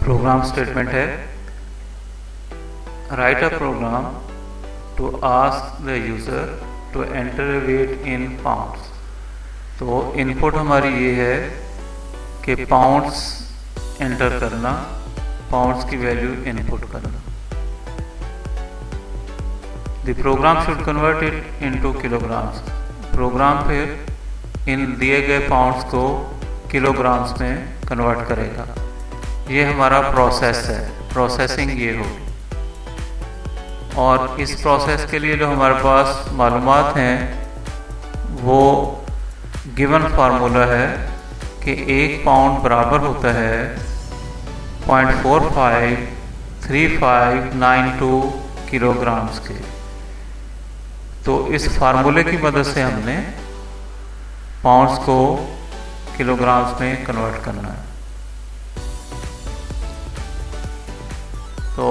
Programme statement है write a program to ask the user to enter a weight in pounds. तो input हमारी ये है कि पाउंड्स एंटर करना, पाउंड्स की वैल्यू इनपुट करना। The program should convert it into kilograms. Program फिर इन दिए गए पाउंड्स को किलोग्राम्स में कन्वर्ट करेगा। ये हमारा प्रोसेस है, प्रोसेसिंग ये होगी। और इस प्रोसेस के लिए जो हमारे पास मालूमात हैं वो गिवन फार्मूला है कि 1 पाउंड बराबर होता है 0.453592 किलोग्राम्स के। तो इस फार्मूले की मदद से हमने पाउंड्स को किलोग्राम्स में कन्वर्ट करना है। तो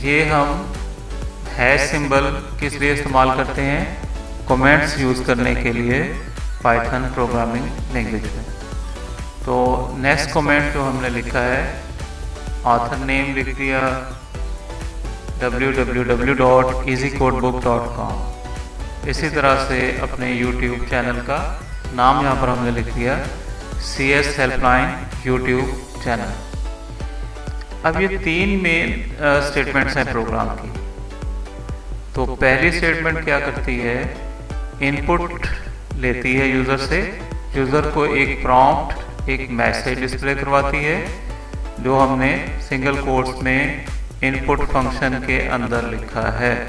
ये हम हैश सिंबल किस लिए इस्तेमाल करते हैं? कमेंट्स यूज़ करने के लिए पाइथन प्रोग्रामिंग लैंग्वेज में। तो नेक्स्ट कमेंट जो हमने लिखा है, ऑथर नेम लिख दिया www.easycodebook.com। इसी तरह से अपने YouTube चैनल का नाम यहाँ पर हमने लिख दिया CS हेल्पलाइन YouTube चैनल। अब ये 3 मेन स्टेटमेंट्स हैं प्रोग्राम की। तो पहली स्टेटमेंट क्या करती है? इनपुट लेती है यूज़र से, यूज़र को एक प्रॉम्प्ट, एक मैसेज डिस्प्ले करवाती है जो हमने सिंगल कोट्स में इनपुट फंक्शन के अंदर लिखा है।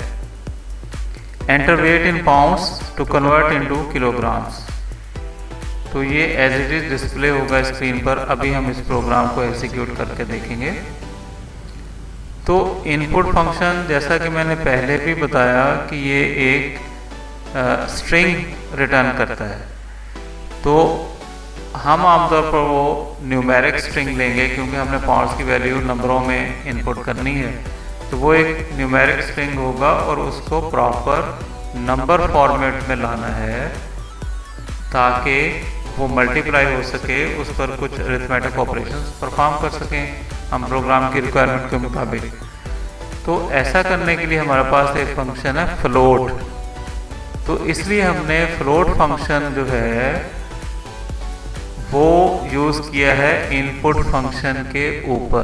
Enter weight in pounds to convert into kilograms. तो ये एज इट इज डिस्प्ले होगा स्क्रीन पर। अभी हम इस प्रोग्राम को एग्जीक्यूट करके देखेंगे। तो इनपुट फंक्शन, जैसा कि मैंने पहले भी बताया कि ये एक स्ट्रिंग रिटर्न करता है। तो हम आमतौर पर वो न्यूमेरिक स्ट्रिंग लेंगे क्योंकि हमने पाउंड्स की वैल्यू नंबरों में इनपुट करनी है। तो वो एक न्यूमेरिक स्ट्रिंग होगा और उसको प्रॉपर नंबर फॉर्मेट में लाना है ताकि वो मल्टीप्लाई हो सके, उस पर कुछ अरिथमेटिक ऑपरेशंस परफॉर्म कर सकें हम प्रोग्राम की रिक्वायरमेंट के मुताबिक। तो ऐसा करने के लिए हमारे पास एक फंक्शन है फ्लोट। तो इसलिए हमने फ्लोट फंक्शन जो है वो यूज़ किया है इनपुट फंक्शन के ऊपर,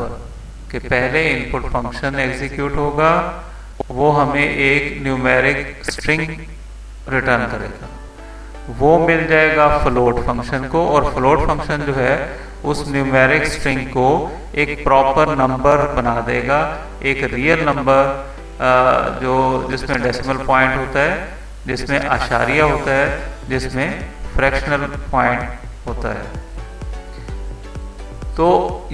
कि पहले इनपुट फंक्शन एग्जीक्यूट होगा, वो हमें एक न्यूमेरिक स्ट्रिंग रिटर्न करेगा, वो मिल जाएगा फ्लोट फंक्शन को। और फ्लोट फंक्शन जो है उस न्यूमेरिक स्ट्रिंग को एक प्रॉपर नंबर बना देगा, एक रियल नंबर जो जिसमें डेसिमल पॉइंट होता है, जिसमें आशारिया होता है, जिसमें फ्रैक्शनल पॉइंट होता है। तो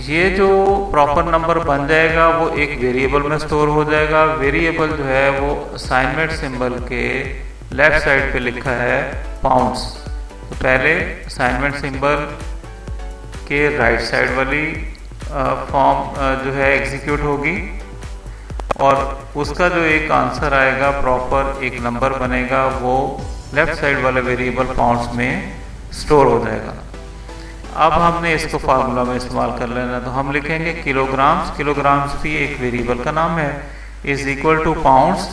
ये जो प्रॉपर नंबर बन जाएगा वो एक वेरिएबल में स्टोर हो जाएगा। वेरिएबल जो है वो असाइनमेंट सिंबल के लेफ्ट साइड पे लिखा है पाउंड्स। तो पहले असाइनमेंट सिंबल के राइट साइड वाली फॉर्म जो है एग्जीक्यूट होगी और उसका जो एक आंसर आएगा, प्रॉपर एक नंबर बनेगा, वो लेफ्ट साइड वाले वेरिएबल पाउंड्स में स्टोर हो जाएगा। अब हमने इसको फार्मूला में इस्तेमाल कर लेना। तो हम लिखेंगे किलोग्राम्स, किलोग्राम्स भी एक वेरिएबल का नाम है, is equal to pounds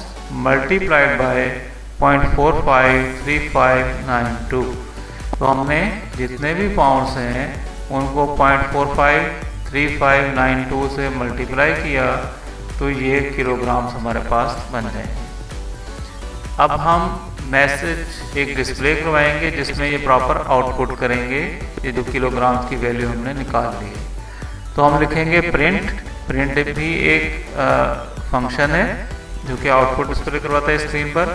multiplied by 0.453592। तो हमने जितने भी पाउंड्स हैं उनको 0.453592 से मल्टीप्लाई किया तो ये किलोग्राम्स हमारे पास बन जाएंगे। अब हम मैसेज एक डिस्प्ले करवाएंगे जिसमें ये प्रॉपर आउटपुट करेंगे, ये जो किलोग्राम्स की वैल्यू हमने निकाल ली है। तो हम लिखेंगे प्रिंट। प्रिंट भी एक फंक्शन है जो कि आउटपुट डिस्प्ले करवाता है स्क्रीन पर।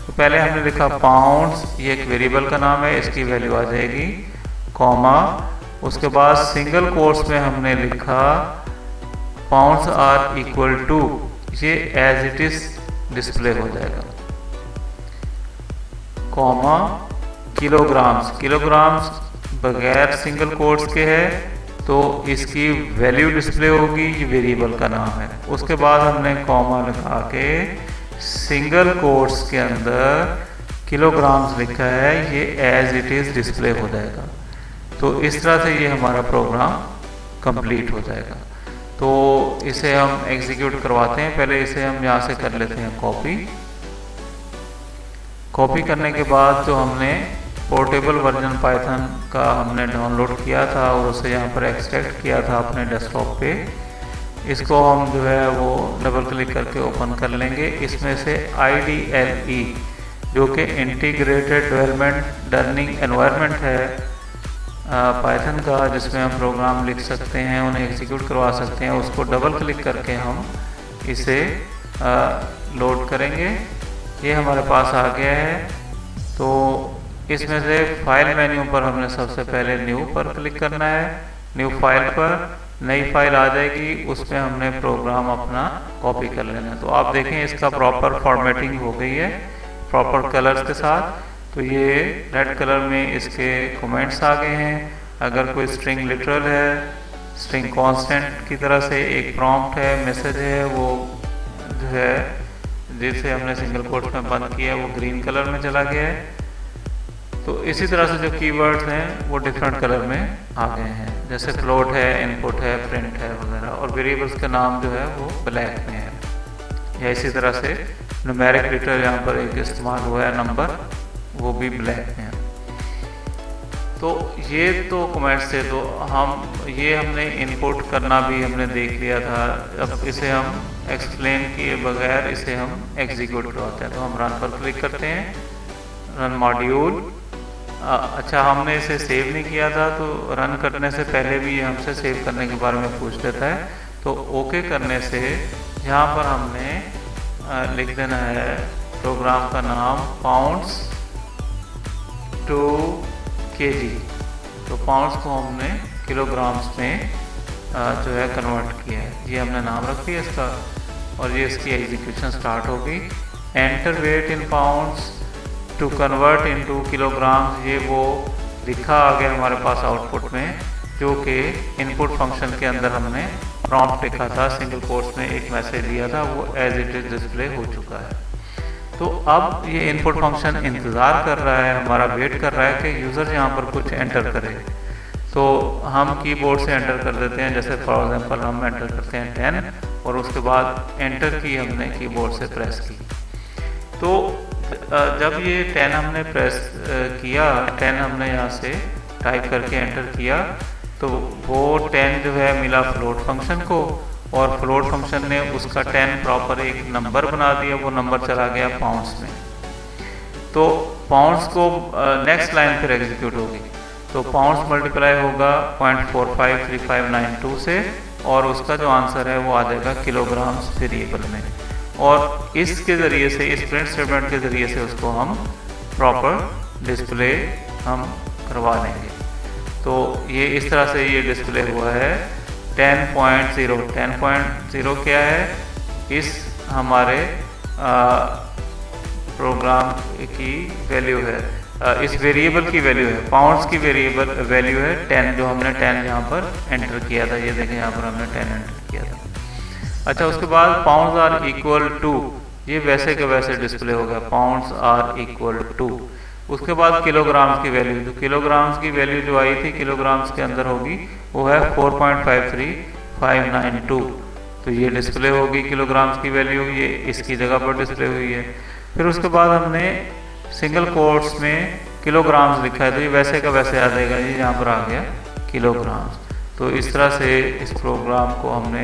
तो पहले हमने लिखा पाउंड्स, ये एक वेरिएबल का नाम है, इसकी वैल्यू आ जाएगी, कॉमा, उसके बाद सिंगल कोट्स में हमने लिखा पाउंड्स आर इक्वल टू, ये एज इट इज डिस्प्ले हो जाएगा, कॉमा, किलोग्राम्स। किलोग्राम्स बगैर सिंगल कोट्स के है तो इसकी वैल्यू डिस्प्ले होगी, ये वेरिएबल का नाम है। उसके बाद हमने कॉमा लगा के सिंगल कोट्स के अंदर किलोग्राम्स लिखा है, ये एज इट इज डिस्प्ले हो जाएगा। तो इस तरह से ये हमारा प्रोग्राम कंप्लीट हो जाएगा। तो इसे हम एग्जीक्यूट करवाते हैं। पहले इसे हम यहाँ से कर लेते हैं कॉपी करने के बाद जो हमने पोर्टेबल वर्जन पाइथन का हमने डाउनलोड किया था और उसे यहाँ पर एक्सट्रैक्ट किया था अपने डेस्कटॉप पे, इसको हम जो है वो डबल क्लिक करके ओपन कर लेंगे। इसमें से IDLE जो कि इंटीग्रेटेड डेवलपमेंट लर्निंग एनवायरनमेंट है पाइथन का, जिसमें हम प्रोग्राम लिख सकते हैं, उन्हें एग्जीक्यूट करवा सकते हैं, उसको डबल क्लिक करके हम इसे लोड करेंगे। ये हमारे पास आ गया है। तो इसमें से फाइल मेन्यू पर हमने सबसे पहले न्यू पर क्लिक करना है। न्यू फाइल पर नई फाइल आ जाएगी, उसमें हमने प्रोग्राम अपना कॉपी कर लेना है। तो आप देखें इसका प्रॉपर फॉर्मेटिंग हो गई है प्रॉपर कलर्स के साथ। तो ये रेड कलर में इसके कमेंट्स आ गए हैं। अगर कोई स्ट्रिंग लिटरल है, स्ट्रिंग कांस्टेंट की तरह से एक प्रॉम्प्ट है, मैसेज है, वो जो है जिसे हमने सिंगल कोट्स में बंद किया है वो ग्रीन कलर में चला गया है। तो इसी तरह से जो कीवर्ड्स हैं वो डिफरेंट कलर में आ गए हैं, जैसे फ्लोट है, इनपुट है, प्रिंट है वगैरह, और वेरिएबल्स का नाम जो है वो ब्लैक में है। या इसी तरह से न्यूमेरिक लेटर यहाँ पर एक इस्तेमाल हुआ है नंबर, वो भी ब्लैक में है। तो ये तो कमेंट्स थे। तो ये हमने इनपुट करना भी हमने देख लिया था। अब इसे हम एक्सप्लेन किए बगैर इसे हम एग्जीक्यूट करवाते हैं। तो हम रन पर क्लिक करते हैं, रन मॉड्यूल। अच्छा, हमने इसे सेव नहीं किया था, तो रन करने से पहले भी ये हमसे सेव करने के बारे में पूछ लेता है। तो ओके करने से यहाँ पर हमने लिख देना है प्रोग्राम का नाम पाउंड्स टू kg। तो पाउंड्स को हमने किलोग्राम्स में जो है कन्वर्ट किया है, ये हमने नाम रख दिया इसका। और ये इसकी एग्जीक्यूशन स्टार्ट होगी। Enter weight in pounds to convert into kilograms, ये वो लिखा आ गया हमारे पास आउटपुट में, जो कि इनपुट फंक्शन के अंदर हमने प्रॉम्प्ट लिखा था, सिंगल कोट्स में एक मैसेज दिया था, वो एज इट इज डिस्प्ले हो चुका है। तो अब ये इनपुट फंक्शन इंतज़ार कर रहा है, हमारा वेट कर रहा है कि यूज़र यहाँ पर कुछ एंटर करे। तो हम कीबोर्ड से एंटर कर देते हैं, जैसे फॉर एग्जांपल हम एंटर करते हैं 10 और उसके बाद एंटर की हमने कीबोर्ड से प्रेस की। तो जब ये 10 हमने प्रेस किया, 10 हमने यहाँ से टाइप करके एंटर किया, तो वो 10 जो है मिला फ्लोट फंक्शन को, और फ्लोट फंक्शन ने उसका 10 प्रॉपर एक नंबर बना दिया, वो नंबर चला गया पाउंड्स में। तो पाउंड्स को नेक्स्ट लाइन फिर एग्जीक्यूट होगी। तो पाउंड्स मल्टीप्लाई होगा 0.453592 से, और उसका जो आंसर है वो आ जाएगा किलोग्राम्स वेरिएबल में। और इसके ज़रिए से, इस प्रिंट स्टेटमेंट के ज़रिए से उसको हम प्रॉपर डिस्प्ले हम करवा देंगे। तो ये इस तरह से ये डिस्प्ले हुआ है 10.0। 10.0 क्या है? इस हमारे प्रोग्राम की वैल्यू है, इस वेरिएबल की वैल्यू है, पाउंड्स की वेरिएबल वैल्यू है 10, जो हमने 10 यहाँ पर एंटर किया था। ये देखें यहाँ पर हमने 10 एंटर किया था। अच्छा, उसके बाद पाउंड्स आर इक्वल टू, ये वैसे के वैसे डिस्प्ले हो गया, पाउंड्स आर इक्वल टू। उसके बाद किलोग्राम्स की वैल्यू, तो किलोग्राम्स की वैल्यू जो आई थी किलोग्राम्स के अंदर होगी, वो है 4.53592। तो ये डिस्प्ले होगी किलोग्राम्स की वैल्यू, ये इसकी जगह पर डिस्प्ले हुई है। फिर उसके बाद हमने सिंगल कोट्स में किलोग्राम्स लिखा है, तो ये वैसे का वैसे आ जाएगा, ये यहाँ पर आ गया किलोग्राम्स। तो इस तरह से इस प्रोग्राम को हमने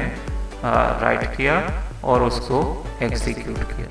राइट किया और उसको एग्जीक्यूट किया।